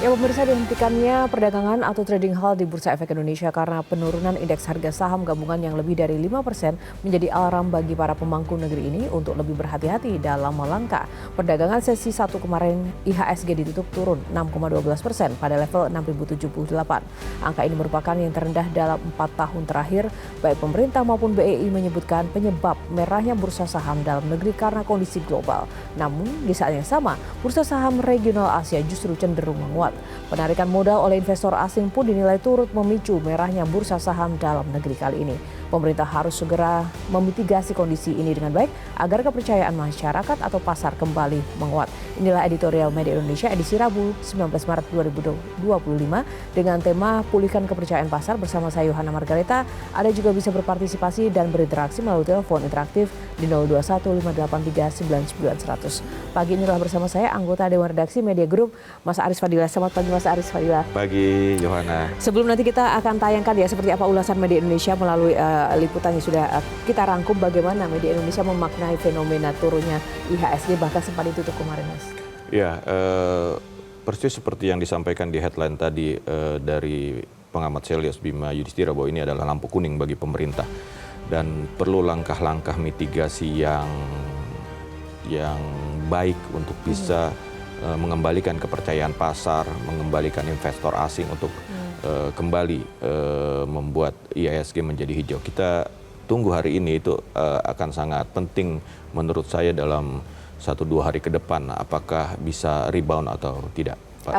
Ya, pemirsa, dihentikannya perdagangan atau trading halt di Bursa Efek Indonesia karena penurunan indeks harga saham gabungan yang lebih dari 5% menjadi alarm bagi para pemangku negeri ini untuk lebih berhati-hati dalam melangkah. Perdagangan sesi 1 kemarin IHSG ditutup turun 6,12% pada level 6.078. Angka ini merupakan yang terendah dalam 4 tahun terakhir. Baik pemerintah maupun BEI menyebutkan penyebab merahnya bursa saham dalam negeri karena kondisi global. Namun di saat yang sama, bursa saham regional Asia justru cenderung menguat. Penarikan modal oleh investor asing pun dinilai turut memicu merahnya bursa saham dalam negeri kali ini. Pemerintah harus segera memitigasi kondisi ini dengan baik agar kepercayaan masyarakat atau pasar kembali menguat. Inilah editorial Media Indonesia edisi Rabu 19 Maret 2025 dengan tema Pulihkan Kepercayaan Pasar bersama saya Yohana Margareta. Anda juga bisa berpartisipasi dan berinteraksi melalui telepon interaktif di 021-583-9900. Pagi inilah bersama saya anggota Dewan Redaksi Media Group, Mas Aris Fadilah. Selamat pagi Mas Aris Fadilah. Pagi Yohana. Sebelum nanti kita akan tayangkan ya seperti apa ulasan Media Indonesia melalui liputan yang sudah kita rangkum bagaimana Media Indonesia memaknai fenomena turunnya IHSG bahkan sempat ditutup kemarin, Mas. Ya, persis seperti yang disampaikan di headline tadi dari pengamat Selyos Bima Yudhistira bahwa ini adalah lampu kuning bagi pemerintah dan perlu langkah-langkah mitigasi yang baik untuk bisa mengembalikan kepercayaan pasar, mengembalikan investor asing untuk kembali membuat IHSG menjadi hijau. Kita tunggu hari ini, itu akan sangat penting menurut saya dalam 1-2 hari ke depan apakah bisa rebound atau tidak, Pak.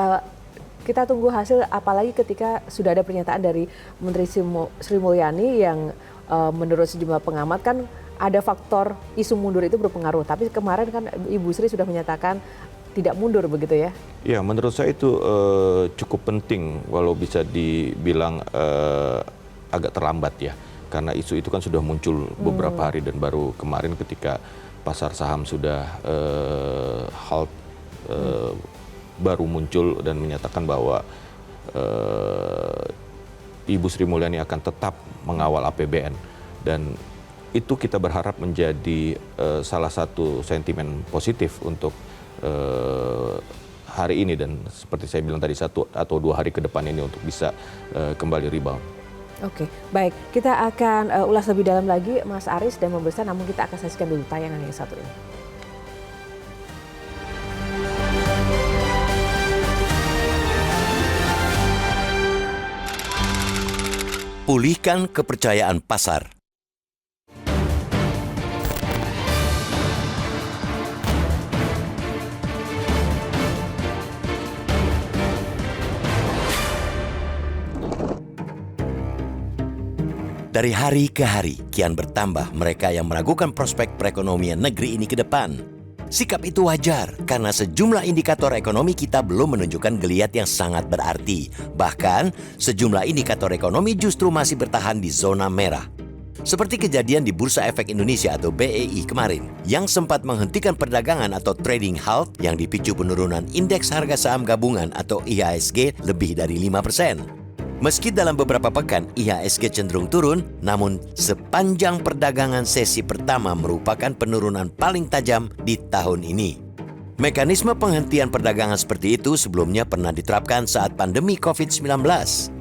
Kita tunggu hasil, apalagi ketika sudah ada pernyataan dari Menteri Sri Mulyani yang menurut sejumlah pengamat kan ada faktor isu mundur itu berpengaruh. Tapi kemarin kan Ibu Sri sudah menyatakan tidak mundur begitu ya? Ya, menurut saya itu cukup penting walau bisa dibilang agak terlambat ya. Karena isu itu kan sudah muncul beberapa hari dan baru kemarin ketika pasar saham sudah halt baru muncul dan menyatakan bahwa Ibu Sri Mulyani akan tetap mengawal APBN dan itu kita berharap menjadi salah satu sentimen positif untuk hari ini dan seperti saya bilang tadi 1 atau 2 hari ke depan ini untuk bisa kembali rebound. Oke, baik. Kita akan ulas lebih dalam lagi Mas Aris dan pemirsa, namun kita akan saksikan dulu tayangan yang satu ini. Pulihkan kepercayaan pasar. Dari hari ke hari, kian bertambah mereka yang meragukan prospek perekonomian negeri ini ke depan. Sikap itu wajar karena sejumlah indikator ekonomi kita belum menunjukkan geliat yang sangat berarti. Bahkan, sejumlah indikator ekonomi justru masih bertahan di zona merah. Seperti kejadian di Bursa Efek Indonesia atau BEI kemarin, yang sempat menghentikan perdagangan atau trading halt yang dipicu penurunan indeks harga saham gabungan atau IHSG lebih dari 5%. Meski dalam beberapa pekan IHSG cenderung turun, namun sepanjang perdagangan sesi pertama merupakan penurunan paling tajam di tahun ini. Mekanisme penghentian perdagangan seperti itu sebelumnya pernah diterapkan saat pandemi COVID-19.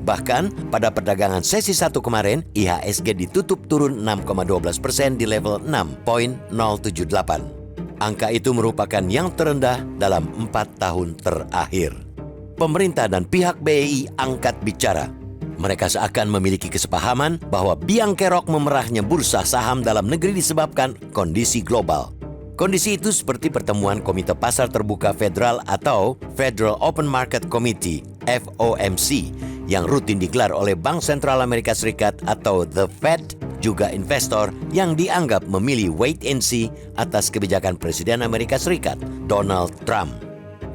Bahkan pada perdagangan sesi 1 kemarin, IHSG ditutup turun 6,12% di level 6.078. Angka itu merupakan yang terendah dalam 4 tahun terakhir. Pemerintah dan pihak BEI angkat bicara. Mereka seakan memiliki kesepahaman bahwa biang kerok memerahnya bursa saham dalam negeri disebabkan kondisi global. Kondisi itu seperti pertemuan Komite Pasar Terbuka Federal atau Federal Open Market Committee (FOMC) yang rutin digelar oleh Bank Sentral Amerika Serikat atau The Fed, juga investor yang dianggap memilih wait and see atas kebijakan Presiden Amerika Serikat, Donald Trump.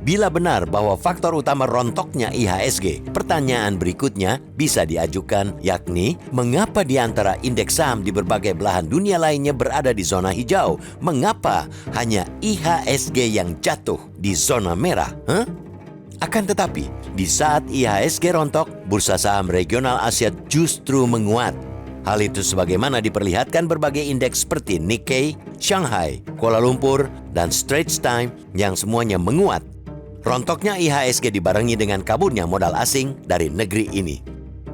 Bila benar bahwa faktor utama rontoknya IHSG, pertanyaan berikutnya bisa diajukan, yakni mengapa di antara indeks saham di berbagai belahan dunia lainnya berada di zona hijau? Mengapa hanya IHSG yang jatuh di zona merah? Akan tetapi, di saat IHSG rontok, bursa saham regional Asia justru menguat. Hal itu sebagaimana diperlihatkan berbagai indeks seperti Nikkei, Shanghai, Kuala Lumpur, dan Straits Times yang semuanya menguat. Rontoknya IHSG dibarengi dengan kaburnya modal asing dari negeri ini.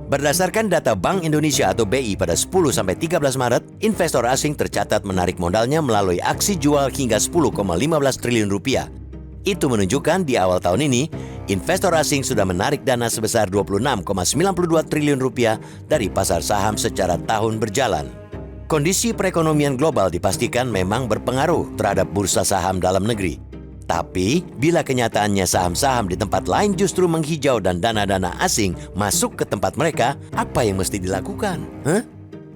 Berdasarkan data Bank Indonesia atau BI pada 10-13 Maret, investor asing tercatat menarik modalnya melalui aksi jual hingga 10,15 triliun rupiah. Itu menunjukkan di awal tahun ini, investor asing sudah menarik dana sebesar 26,92 triliun rupiah dari pasar saham secara tahun berjalan. Kondisi perekonomian global dipastikan memang berpengaruh terhadap bursa saham dalam negeri. Tapi, bila kenyataannya saham-saham di tempat lain justru menghijau dan dana-dana asing masuk ke tempat mereka, apa yang mesti dilakukan?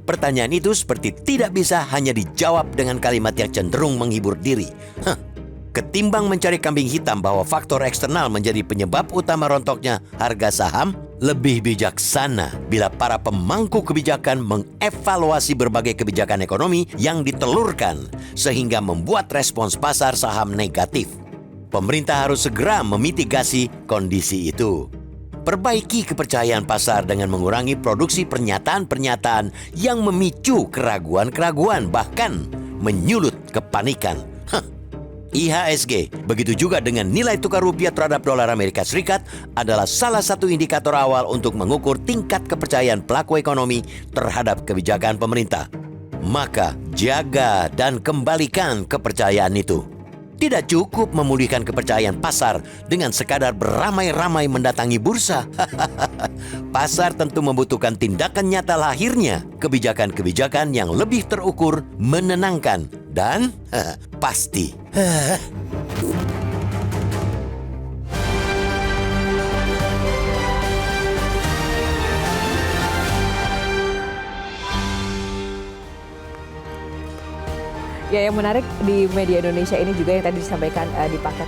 Pertanyaan itu seperti tidak bisa hanya dijawab dengan kalimat yang cenderung menghibur diri. Ketimbang mencari kambing hitam bahwa faktor eksternal menjadi penyebab utama rontoknya harga saham, lebih bijaksana bila para pemangku kebijakan mengevaluasi berbagai kebijakan ekonomi yang ditelurkan sehingga membuat respons pasar saham negatif. Pemerintah harus segera memitigasi kondisi itu. Perbaiki kepercayaan pasar dengan mengurangi produksi pernyataan-pernyataan yang memicu keraguan-keraguan bahkan menyulut kepanikan. IHSG, begitu juga dengan nilai tukar rupiah terhadap dolar Amerika Serikat adalah salah satu indikator awal untuk mengukur tingkat kepercayaan pelaku ekonomi terhadap kebijakan pemerintah. Maka jaga dan kembalikan kepercayaan itu. Tidak cukup memulihkan kepercayaan pasar dengan sekadar beramai-ramai mendatangi bursa. Pasar tentu membutuhkan tindakan nyata lahirnya kebijakan-kebijakan yang lebih terukur, menenangkan, dan pasti. Ya, yang menarik di media Indonesia ini juga yang tadi disampaikan di paket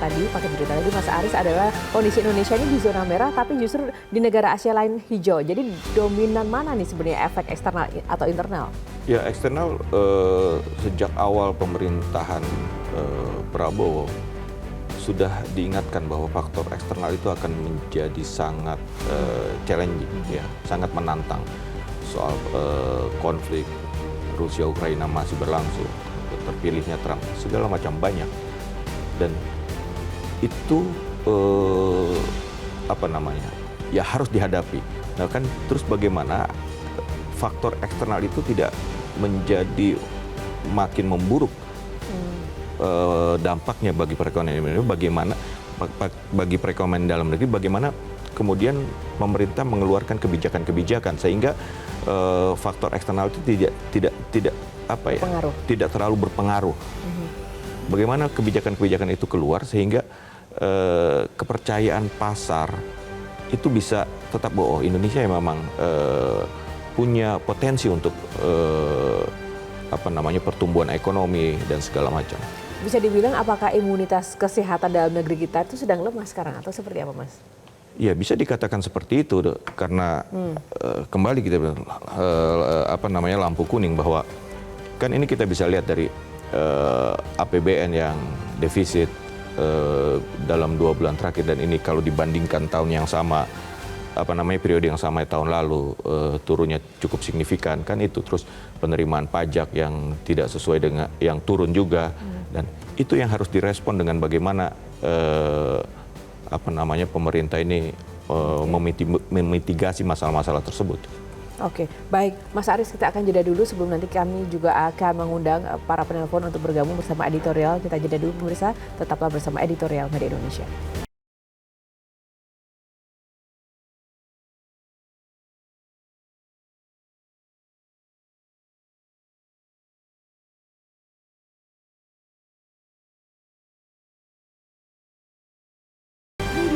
berita tadi Mas Aris adalah kondisi Indonesia ini di zona merah tapi justru di negara Asia lain hijau. Jadi dominan mana nih sebenarnya efek eksternal atau internal? Ya, eksternal sejak awal pemerintahan Prabowo sudah diingatkan bahwa faktor eksternal itu akan menjadi sangat challenging, ya, sangat menantang. Soal konflik Rusia-Ukraina masih berlangsung, terpilihnya Trump, segala macam banyak, dan itu ya harus dihadapi. Nah kan, terus bagaimana faktor eksternal itu tidak menjadi makin memburuk dampaknya bagi perekonomian Indonesia, bagi perekonomian dalam negeri, bagaimana kemudian pemerintah mengeluarkan kebijakan-kebijakan sehingga faktor eksternal itu tidak terlalu berpengaruh. Bagaimana kebijakan-kebijakan itu keluar sehingga kepercayaan pasar itu bisa tetap bahwa Indonesia yang memang punya potensi untuk pertumbuhan ekonomi dan segala macam. Bisa dibilang apakah imunitas kesehatan dalam negeri kita itu sedang lemah sekarang atau seperti apa, Mas? Ya, bisa dikatakan seperti itu karena kembali kita bilang lampu kuning, bahwa kan ini kita bisa lihat dari APBN yang defisit dalam 2 bulan terakhir, dan ini kalau dibandingkan tahun yang sama periode yang sama tahun lalu turunnya cukup signifikan kan itu. Terus penerimaan pajak yang tidak sesuai dengan yang turun juga, dan itu yang harus direspon dengan bagaimana pemerintah ini memitigasi masalah-masalah tersebut. Oke, baik Mas Aris, kita akan jeda dulu sebelum nanti kami juga akan mengundang para penelpon untuk bergabung bersama editorial. Kita jeda dulu pemirsa, tetaplah bersama editorial Media Indonesia.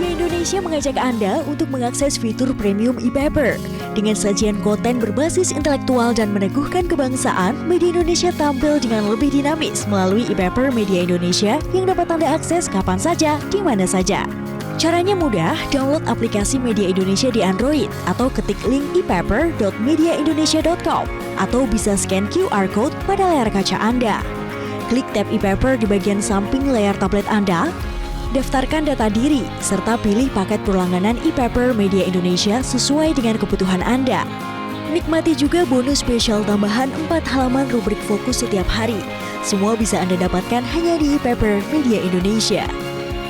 Indonesia mengajak Anda untuk mengakses fitur premium e-paper. Dengan sajian konten berbasis intelektual dan meneguhkan kebangsaan, Media Indonesia tampil dengan lebih dinamis melalui e-paper Media Indonesia yang dapat Anda akses kapan saja, di mana saja. Caranya mudah, download aplikasi Media Indonesia di Android atau ketik link epaper.mediaindonesia.com atau bisa scan QR code pada layar kaca Anda. Klik tab e-paper di bagian samping layar tablet Anda. Daftarkan data diri, serta pilih paket berlangganan e-paper Media Indonesia sesuai dengan kebutuhan Anda. Nikmati juga bonus spesial tambahan 4 halaman rubrik fokus setiap hari. Semua bisa Anda dapatkan hanya di e-paper Media Indonesia.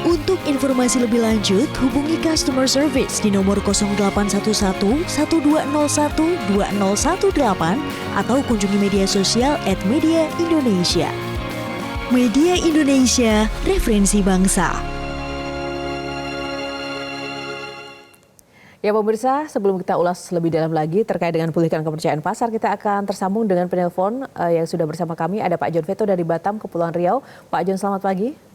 Untuk informasi lebih lanjut, hubungi customer service di nomor 0811 1201 2018 atau kunjungi media sosial @mediaindonesia. Media Indonesia, referensi bangsa. Ya pemirsa, sebelum kita ulas lebih dalam lagi terkait dengan pulihkan kepercayaan pasar, kita akan tersambung dengan penelpon yang sudah bersama kami. Ada Pak John Veto dari Batam, Kepulauan Riau. Pak John, selamat pagi.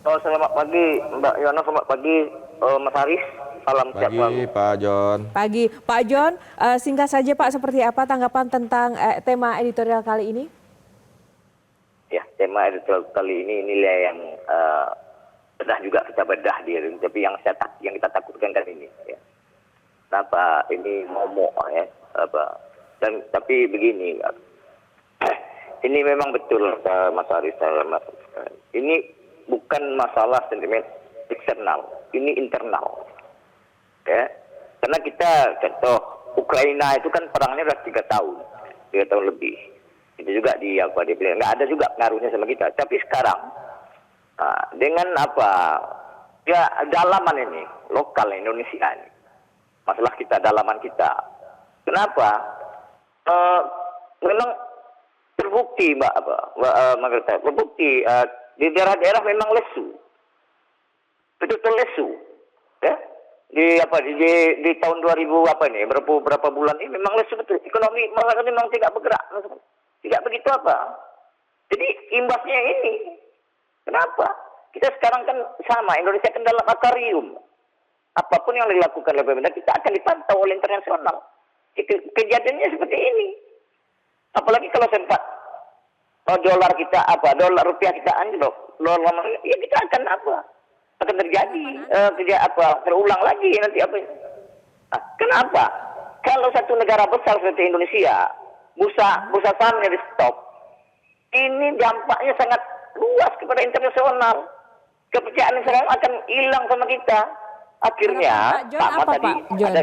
Selamat pagi Mbak Yana, selamat pagi Mas Haris. Salam sehat selalu. Pagi Pak John. Pagi Pak John, singkat saja Pak, seperti apa tanggapan tentang tema editorial kali ini? Ya, tema editorial kali ini inilah yang bedah juga kita bedah dia, tapi yang kita takutkan kan ini. Ya. Kenapa ini momok ya? Tapi begini, ini memang betul Mas Haris, ini bukan masalah sentimen eksternal, ini internal. Ya. Karena kita contoh Ukraina itu kan perangnya sudah 3 tahun lebih. Itu juga nggak ada juga pengaruhnya sama kita. Tapi sekarang dengan ya dalaman ini lokal Indonesia ini, masalah kita dalaman kita. Kenapa? Memang terbukti Mbak Margareta, terbukti di daerah-daerah memang lesu, betul-betul lesu, ya. Di tahun 2000 berapa bulan ini memang lesu betul. Ekonomi masyarakat memang tidak bergerak, tidak begitu Jadi imbasnya ini, kenapa? Kita sekarang kan sama, Indonesia kan dalam akuarium. Apapun yang dilakukan oleh pemerintah kita akan dipantau oleh internasional. Kejadiannya seperti ini. Apalagi kalau sempat dolar rupiah kita anjlok, ya kita akan akan terjadi terulang lagi nanti kenapa? Kalau satu negara besar seperti Indonesia, bursa sahamnya di stop, ini dampaknya sangat luas kepada internasional. Kepercayaan internasional akan hilang sama kita. Akhirnya Harapan Pak John apa, tadi Pak John?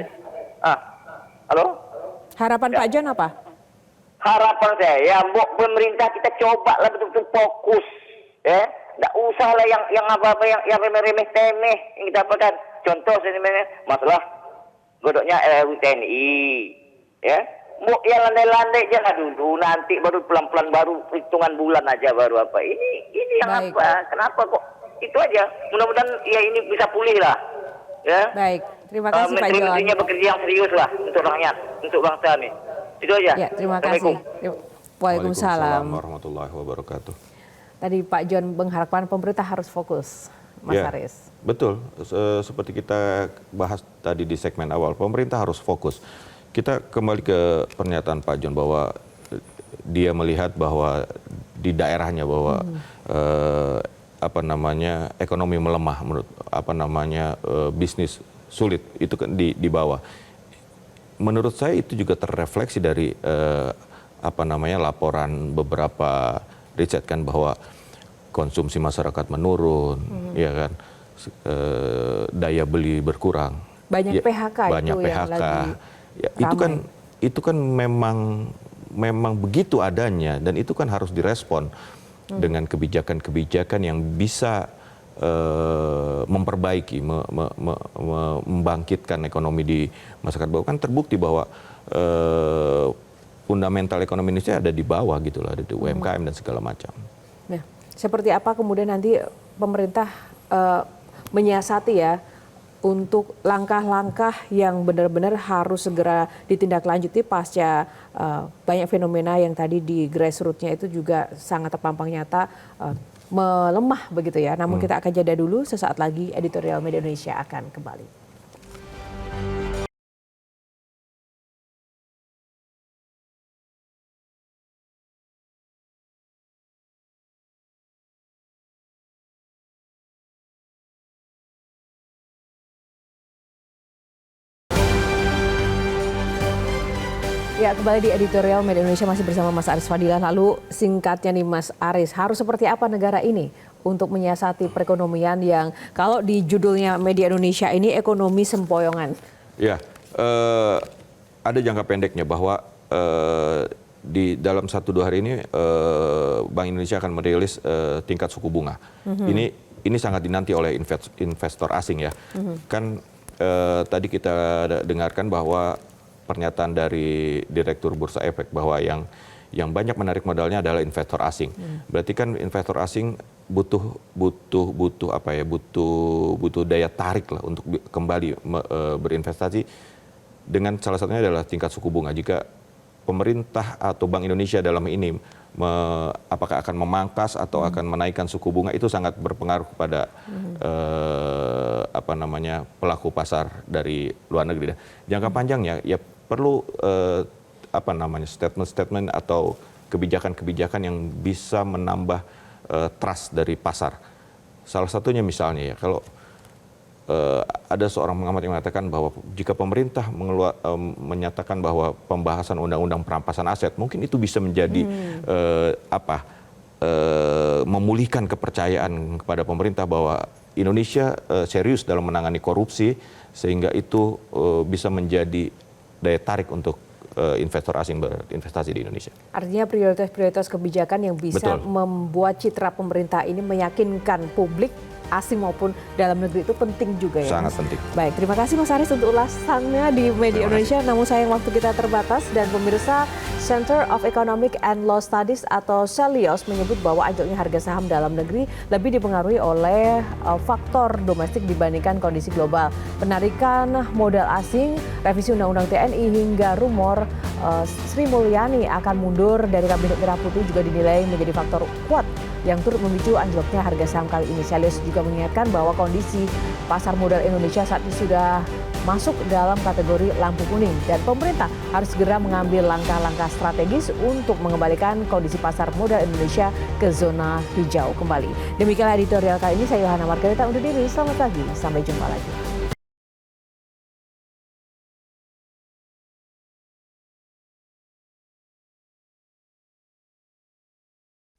Halo? Harapan Pak John apa? Harapan saya, ya pemerintah kita cobalah betul-betul fokus, ya, nggak usahlah yang remeh-remeh temeh yang kita dapatkan. Contoh sebenarnya masalah godoknya RUU TNI, ya, yang landai-landai jangan dulu, nanti baru pelan-pelan, baru hitungan bulan aja baru ini yang Baik. Kenapa kok itu aja? Mudah-mudahan ya ini bisa pulih lah, ya. Baik, terima kasih Pak John. Menteri-menterinya bekerja yang serius lah untuk rakyat, untuk bangsa nih. Itu aja. Ya, terima kasih. Waalaikumsalam. Warahmatullahi wabarakatuh. Tadi Pak John mengharapkan pemerintah harus fokus, Mas Ya, Haris. betul. Seperti kita bahas tadi di segmen awal, pemerintah harus fokus. Kita kembali ke pernyataan Pak John bahwa dia melihat bahwa di daerahnya bahwa ekonomi melemah, menurut bisnis sulit, itu kan di bawah. Menurut saya itu juga terrefleksi dari laporan beberapa riset kan, bahwa konsumsi masyarakat menurun, ya kan, daya beli berkurang, Banyak PHK banyak itu PHK. yang lagi Ya, ramai. itu kan memang begitu adanya, dan itu kan harus direspon dengan kebijakan-kebijakan yang bisa memperbaiki, membangkitkan ekonomi di masyarakat bawah. Kan terbukti bahwa fundamental ekonomi Indonesia ada di bawah gitu loh, ada di UMKM dan segala macam. Nah, seperti apa kemudian nanti pemerintah menyiasati ya untuk langkah-langkah yang benar-benar harus segera ditindaklanjuti pasca banyak fenomena yang tadi di grassroots-nya itu juga sangat terpampang nyata melemah begitu ya. Namun kita akan jeda dulu, sesaat lagi editorial Media Indonesia akan kembali. Ya, kembali di editorial Media Indonesia masih bersama Mas Aris Fadilah. Lalu singkatnya nih Mas Aris, harus seperti apa negara ini untuk menyiasati perekonomian yang kalau di judulnya Media Indonesia ini ekonomi sempoyongan? Ya, ada jangka pendeknya bahwa di dalam 1-2 hari ini Bank Indonesia akan merilis tingkat suku bunga. Ini ini sangat dinanti oleh investor asing ya. Kan tadi kita dengarkan bahwa pernyataan dari Direktur Bursa Efek bahwa yang banyak menarik modalnya adalah investor asing. Berarti kan investor asing butuh apa ya? Butuh daya tarik lah untuk kembali berinvestasi, dengan salah satunya adalah tingkat suku bunga. Jika pemerintah atau Bank Indonesia dalam ini apakah akan memangkas atau akan menaikkan suku bunga, itu sangat berpengaruh kepada apa namanya, pelaku pasar dari luar negeri. Jangka panjangnya ya perlu apa namanya, statement-statement atau kebijakan-kebijakan yang bisa menambah trust dari pasar. Salah satunya misalnya ya, kalau ada seorang pengamat yang mengatakan bahwa jika pemerintah menyatakan bahwa pembahasan undang-undang perampasan aset, mungkin itu bisa menjadi memulihkan kepercayaan kepada pemerintah bahwa Indonesia serius dalam menangani korupsi, sehingga itu bisa menjadi daya tarik untuk investor asing berinvestasi di Indonesia. Artinya prioritas-prioritas kebijakan yang bisa membuat citra pemerintah ini meyakinkan publik asing maupun dalam negeri itu penting juga ya. Sangat penting. Baik, terima kasih Mas Aris untuk ulasannya di Media Indonesia. Namun sayang waktu kita terbatas, dan pemirsa, Center of Economic and Law Studies atau CELIOS menyebut bahwa anjloknya harga saham dalam negeri lebih dipengaruhi oleh faktor domestik dibandingkan kondisi global. Penarikan modal asing, revisi Undang-Undang TNI, hingga rumor Sri Mulyani akan mundur dari Kabinet Merah Putih juga dinilai menjadi faktor kuat yang turut memicu anjloknya harga saham kali ini. CELIOS juga mengingatkan bahwa kondisi pasar modal Indonesia saat ini sudah masuk dalam kategori lampu kuning, dan pemerintah harus segera mengambil langkah-langkah strategis untuk mengembalikan kondisi pasar modal Indonesia ke zona hijau kembali. Demikianlah editorial kali ini, saya Yohana Margarita undur diri. Selamat pagi, sampai jumpa lagi.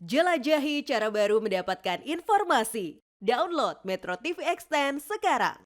Jelajahi cara baru mendapatkan informasi. Download Metro TV Extend sekarang.